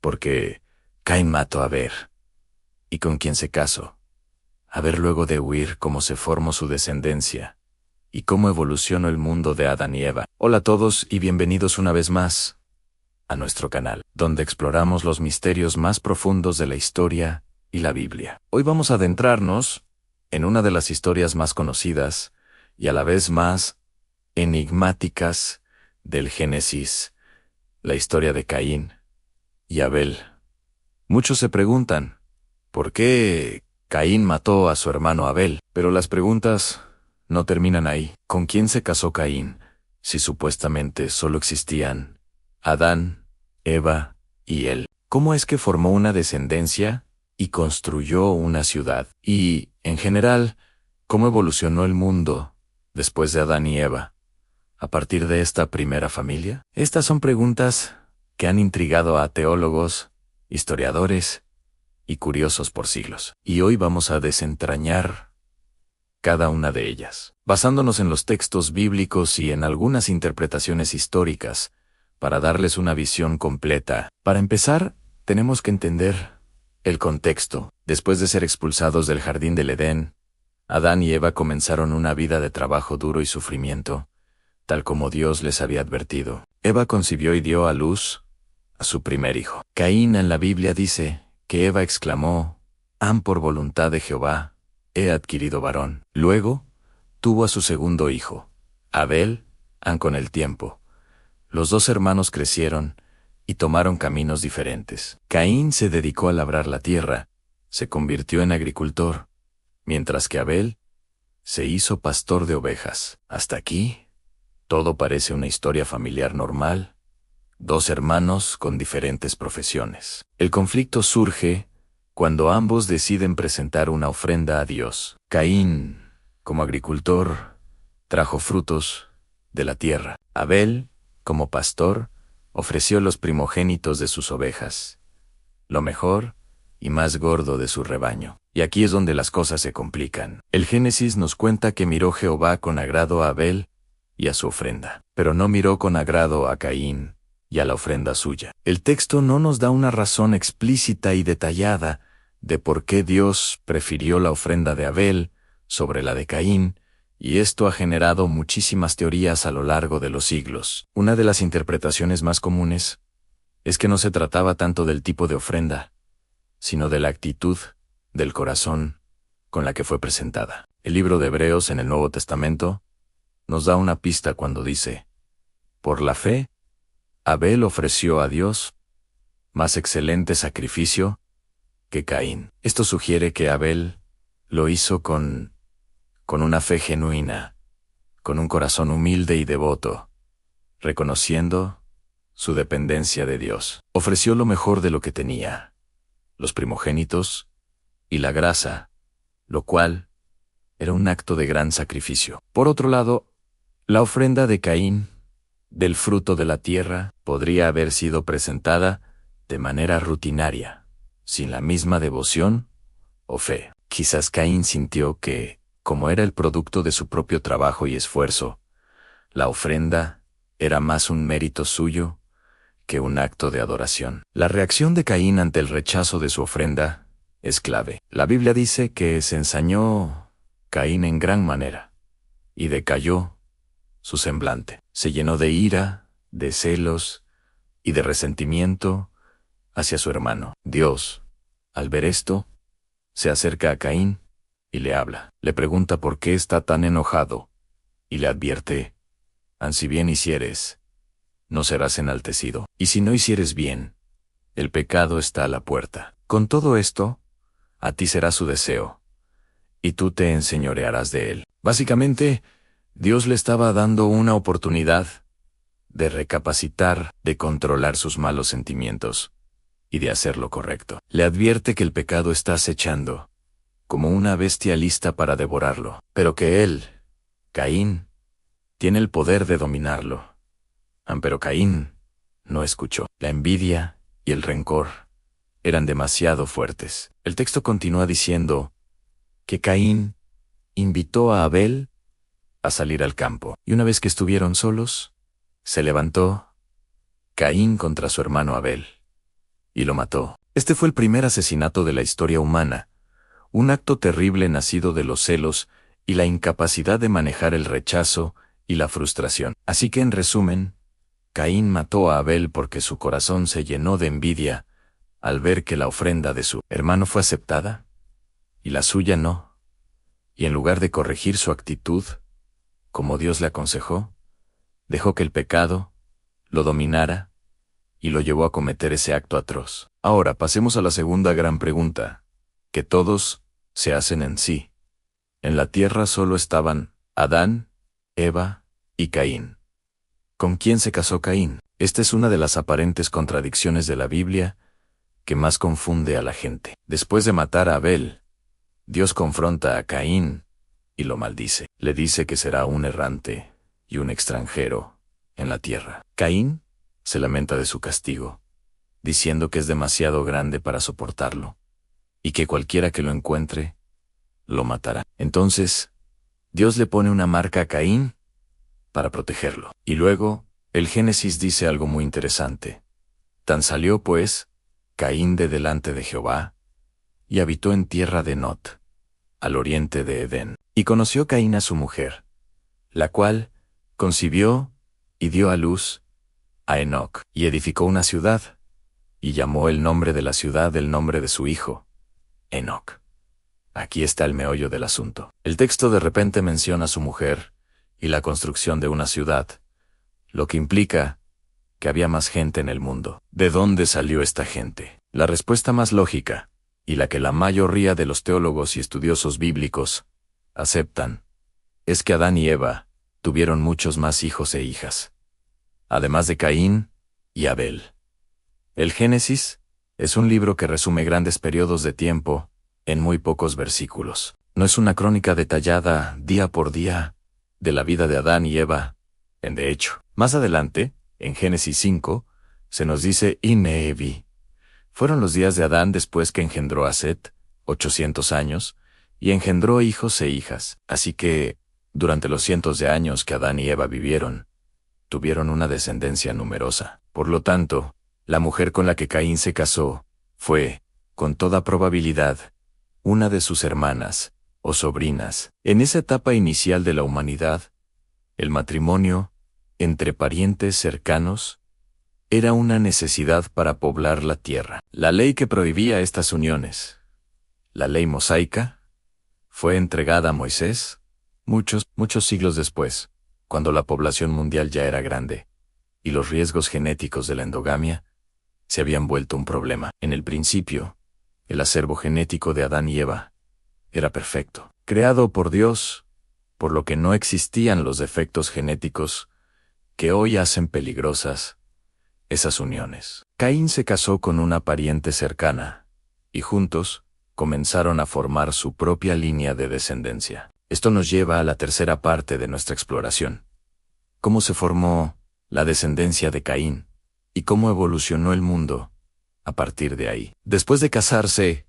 porque Caín mató a Abel. ¿Y con quién se casó? A ver luego de huir cómo se formó su descendencia y cómo evolucionó el mundo de Adán y Eva. Hola a todos y bienvenidos una vez más a nuestro canal, donde exploramos los misterios más profundos de la historia y la Biblia. Hoy vamos a adentrarnos en una de las historias más conocidas y a la vez más enigmáticas del Génesis, la historia de Caín y Abel. Muchos se preguntan, ¿por qué Caín mató a su hermano Abel? Pero las preguntas no terminan ahí. ¿Con quién se casó Caín, si supuestamente solo existían Adán, Eva y él? ¿Cómo es que formó una descendencia y construyó una ciudad? Y, en general, ¿cómo evolucionó el mundo después de Adán y Eva, a partir de esta primera familia? Estas son preguntas que han intrigado a teólogos, historiadores y curiosos por siglos. Y hoy vamos a desentrañar cada una de ellas, basándonos en los textos bíblicos y en algunas interpretaciones históricas, para darles una visión completa. Para empezar, tenemos que entender el contexto. Después de ser expulsados del jardín del Edén, Adán y Eva comenzaron una vida de trabajo duro y sufrimiento, tal como Dios les había advertido. Eva concibió y dio a luz a su primer hijo. Caín en la Biblia dice que Eva exclamó: «Han por voluntad de Jehová, he adquirido varón». Luego, tuvo a su segundo hijo, Abel, con el tiempo. Los dos hermanos crecieron y tomaron caminos diferentes. Caín se dedicó a labrar la tierra, se convirtió en agricultor, mientras que Abel se hizo pastor de ovejas. Hasta aquí, todo parece una historia familiar normal. Dos hermanos con diferentes profesiones. El conflicto surge cuando ambos deciden presentar una ofrenda a Dios. Caín, como agricultor, trajo frutos de la tierra. Abel, como pastor, ofreció los primogénitos de sus ovejas, lo mejor y más gordo de su rebaño. Y aquí es donde las cosas se complican. El Génesis nos cuenta que miró Jehová con agrado a Abel y a su ofrenda, pero no miró con agrado a Caín y a la ofrenda suya. El texto no nos da una razón explícita y detallada de por qué Dios prefirió la ofrenda de Abel sobre la de Caín, y esto ha generado muchísimas teorías a lo largo de los siglos. Una de las interpretaciones más comunes es que no se trataba tanto del tipo de ofrenda, sino de la actitud del corazón con la que fue presentada. El libro de Hebreos en el Nuevo Testamento nos da una pista cuando dice: «Por la fe, Abel ofreció a Dios más excelente sacrificio que Caín». Esto sugiere que Abel lo hizo con una fe genuina, con un corazón humilde y devoto, reconociendo su dependencia de Dios. Ofreció lo mejor de lo que tenía, los primogénitos y la grasa, lo cual era un acto de gran sacrificio. Por otro lado, la ofrenda de Caín, del fruto de la tierra, podría haber sido presentada de manera rutinaria, sin la misma devoción o fe. Quizás Caín sintió que, como era el producto de su propio trabajo y esfuerzo, la ofrenda era más un mérito suyo que un acto de adoración. La reacción de Caín ante el rechazo de su ofrenda es clave. La Biblia dice que se ensañó Caín en gran manera, y decayó su semblante. Se llenó de ira, de celos y de resentimiento hacia su hermano. Dios, al ver esto, se acerca a Caín y le habla. Le pregunta por qué está tan enojado y le advierte: «Si bien hicieres, no serás enaltecido. Y si no hicieres bien, el pecado está a la puerta. Con todo esto, a ti será su deseo, y tú te enseñorearás de él». Básicamente, Dios le estaba dando una oportunidad de recapacitar, de controlar sus malos sentimientos y de hacer lo correcto. Le advierte que el pecado está acechando, como una bestia lista para devorarlo, pero que él, Caín, tiene el poder de dominarlo. Pero Caín no escuchó. La envidia y el rencor eran demasiado fuertes. El texto continúa diciendo que Caín invitó a Abel a salir al campo, y una vez que estuvieron solos, se levantó Caín contra su hermano Abel y lo mató. Este fue el primer asesinato de la historia humana, un acto terrible nacido de los celos y la incapacidad de manejar el rechazo y la frustración. Así que, en resumen, Caín mató a Abel porque su corazón se llenó de envidia al ver que la ofrenda de su hermano fue aceptada y la suya no. Y en lugar de corregir su actitud, como Dios le aconsejó, dejó que el pecado lo dominara y lo llevó a cometer ese acto atroz. Ahora pasemos a la segunda gran pregunta, que todos se hacen en sí. En la tierra solo estaban Adán, Eva y Caín. ¿Con quién se casó Caín? Esta es una de las aparentes contradicciones de la Biblia que más confunde a la gente. Después de matar a Abel, Dios confronta a Caín y lo maldice. Le dice que será un errante y un extranjero en la tierra. Caín se lamenta de su castigo, diciendo que es demasiado grande para soportarlo, y que cualquiera que lo encuentre, lo matará. Entonces, Dios le pone una marca a Caín para protegerlo. Y luego, el Génesis dice algo muy interesante. Tan salió, pues, Caín de delante de Jehová, y habitó en tierra de Nod, al oriente de Edén. Y conoció Caín a su mujer, la cual concibió y dio a luz a Enoc, y edificó una ciudad, y llamó el nombre de la ciudad el nombre de su hijo, Enoc. Aquí está el meollo del asunto. El texto de repente menciona a su mujer y la construcción de una ciudad, lo que implica que había más gente en el mundo. ¿De dónde salió esta gente? La respuesta más lógica, y la que la mayoría de los teólogos y estudiosos bíblicos aceptan, es que Adán y Eva tuvieron muchos más hijos e hijas, además de Caín y Abel. El Génesis es un libro que resume grandes periodos de tiempo en muy pocos versículos. No es una crónica detallada, día por día, de la vida de Adán y Eva. De hecho, más adelante, en Génesis 5, se nos dice Ineevi. Fueron los días de Adán después que engendró a Set, 800 años, y engendró hijos e hijas. Así que, durante los cientos de años que Adán y Eva vivieron, tuvieron una descendencia numerosa. Por lo tanto, la mujer con la que Caín se casó fue, con toda probabilidad, una de sus hermanas o sobrinas. En esa etapa inicial de la humanidad, el matrimonio entre parientes cercanos era una necesidad para poblar la tierra. La ley que prohibía estas uniones, la ley mosaica, fue entregada a Moisés muchos siglos después, cuando la población mundial ya era grande, y los riesgos genéticos de la endogamia se habían vuelto un problema. En el principio, el acervo genético de Adán y Eva era perfecto, creado por Dios, por lo que no existían los defectos genéticos que hoy hacen peligrosas esas uniones. Caín se casó con una pariente cercana, y juntos comenzaron a formar su propia línea de descendencia. Esto nos lleva a la tercera parte de nuestra exploración. ¿Cómo se formó la descendencia de Caín? ¿Y cómo evolucionó el mundo a partir de ahí? Después de casarse,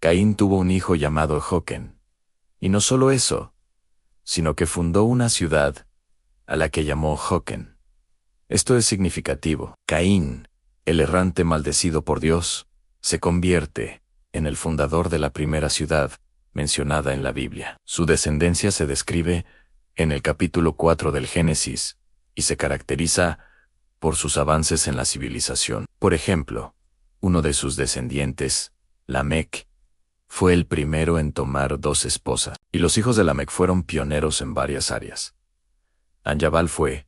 Caín tuvo un hijo llamado Jochen. Y no solo eso, sino que fundó una ciudad a la que llamó Jochen. Esto es significativo. Caín, el errante maldecido por Dios, se convierte en el fundador de la primera ciudad mencionada en la Biblia. Su descendencia se describe en el capítulo 4 del Génesis y se caracteriza por sus avances en la civilización. Por ejemplo, uno de sus descendientes, Lamec, fue el primero en tomar 2 esposas, y los hijos de Lamec fueron pioneros en varias áreas. Anjabal fue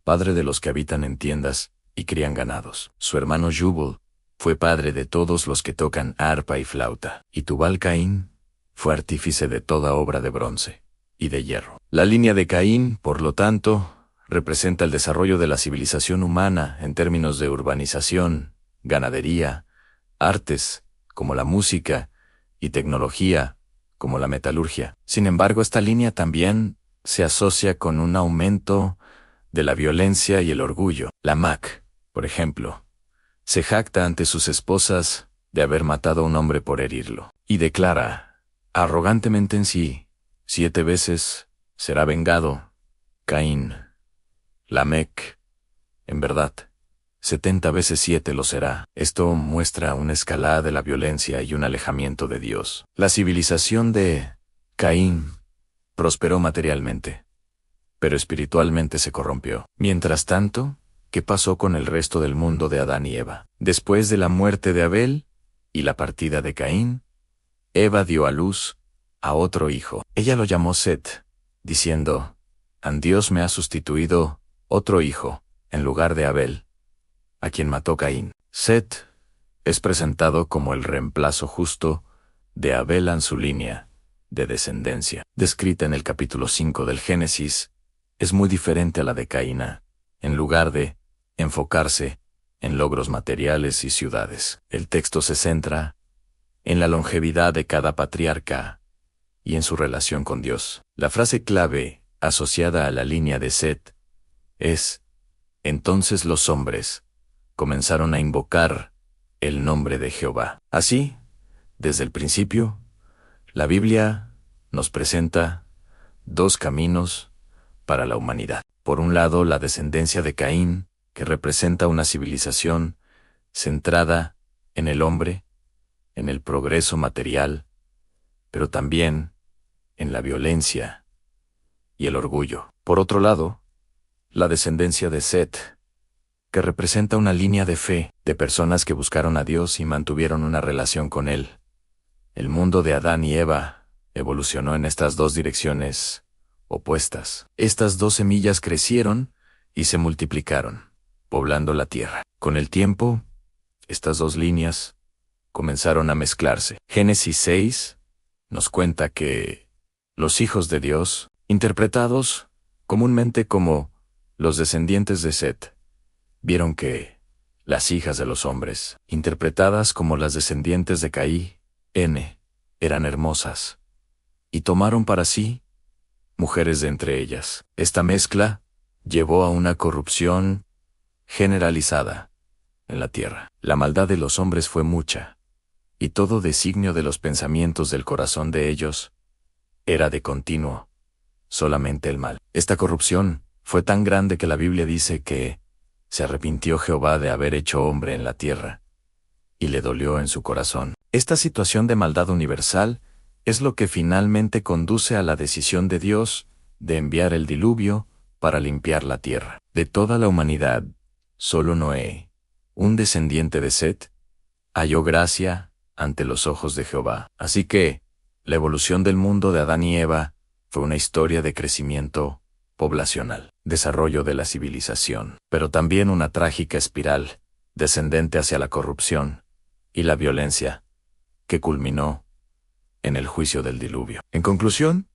padre de los que habitan en tiendas y crían ganados. Su hermano Jubal fue padre de todos los que tocan arpa y flauta. Y Tubal-Caín fue artífice de toda obra de bronce y de hierro. La línea de Caín, por lo tanto, representa el desarrollo de la civilización humana en términos de urbanización, ganadería, artes, como la música, y tecnología, como la metalurgia. Sin embargo, esta línea también se asocia con un aumento de la violencia y el orgullo. Lamec, por ejemplo, se jacta ante sus esposas de haber matado a un hombre por herirlo, y declara, arrogantemente en sí, 7 veces será vengado Caín. Lamec, en verdad, 70 veces 7 lo será. Esto muestra una escalada de la violencia y un alejamiento de Dios. La civilización de Caín prosperó materialmente, pero espiritualmente se corrompió. Mientras tanto, ¿qué pasó con el resto del mundo de Adán y Eva? Después de la muerte de Abel y la partida de Caín, Eva dio a luz a otro hijo. Ella lo llamó Set, diciendo: Dios me ha sustituido otro hijo en lugar de Abel, a quien mató Caín. Set es presentado como el reemplazo justo de Abel en su línea de descendencia, descrita en el capítulo 5 del Génesis. Es muy diferente a la de Caína. En lugar de enfocarse en logros materiales y ciudades, el texto se centra en la longevidad de cada patriarca y en su relación con Dios. La frase clave asociada a la línea de Set es: entonces los hombres comenzaron a invocar el nombre de Jehová. Así, desde el principio, la Biblia nos presenta dos caminos para la humanidad. Por un lado, la descendencia de Caín, que representa una civilización centrada en el hombre, en el progreso material, pero también en la violencia y el orgullo. Por otro lado, la descendencia de Set, que representa una línea de fe, de personas que buscaron a Dios y mantuvieron una relación con Él. El mundo de Adán y Eva evolucionó en estas dos direcciones opuestas. Estas dos semillas crecieron y se multiplicaron, poblando la tierra. Con el tiempo, estas dos líneas comenzaron a mezclarse. Génesis 6 nos cuenta que los hijos de Dios, interpretados comúnmente como los descendientes de Set, vieron que las hijas de los hombres, interpretadas como las descendientes de Caín, eran hermosas, y tomaron para sí mujeres de entre ellas. Esta mezcla llevó a una corrupción generalizada en la tierra. La maldad de los hombres fue mucha, y todo designio de los pensamientos del corazón de ellos era de continuo solamente el mal. Esta corrupción fue tan grande que la Biblia dice que se arrepintió Jehová de haber hecho hombre en la tierra, y le dolió en su corazón. Esta situación de maldad universal es lo que finalmente conduce a la decisión de Dios de enviar el diluvio para limpiar la tierra. De toda la humanidad, solo Noé, un descendiente de Set, halló gracia ante los ojos de Jehová. Así que, la evolución del mundo de Adán y Eva fue una historia de crecimiento poblacional, desarrollo de la civilización, pero también una trágica espiral descendente hacia la corrupción y la violencia, que culminó en el juicio del diluvio. En conclusión,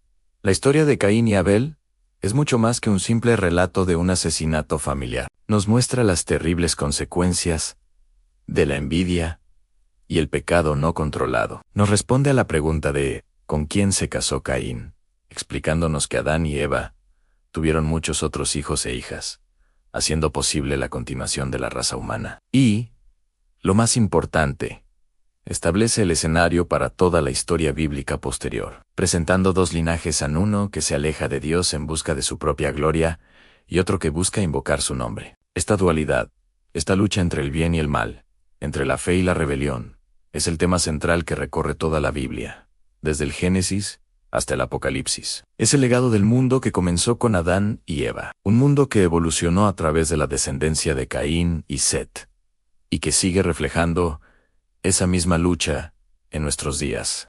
la historia de Caín y Abel es mucho más que un simple relato de un asesinato familiar. Nos muestra las terribles consecuencias de la envidia y el pecado no controlado. Nos responde a la pregunta de ¿con quién se casó Caín?, explicándonos que Adán y Eva tuvieron muchos otros hijos e hijas, haciendo posible la continuación de la raza humana. Y, lo más importante, establece el escenario para toda la historia bíblica posterior, presentando dos linajes: en uno que se aleja de Dios en busca de su propia gloria, y otro que busca invocar su nombre. Esta dualidad, esta lucha entre el bien y el mal, entre la fe y la rebelión, es el tema central que recorre toda la Biblia, desde el Génesis hasta el Apocalipsis. Es el legado del mundo que comenzó con Adán y Eva, un mundo que evolucionó a través de la descendencia de Caín y Set, y que sigue reflejando esa misma lucha en nuestros días.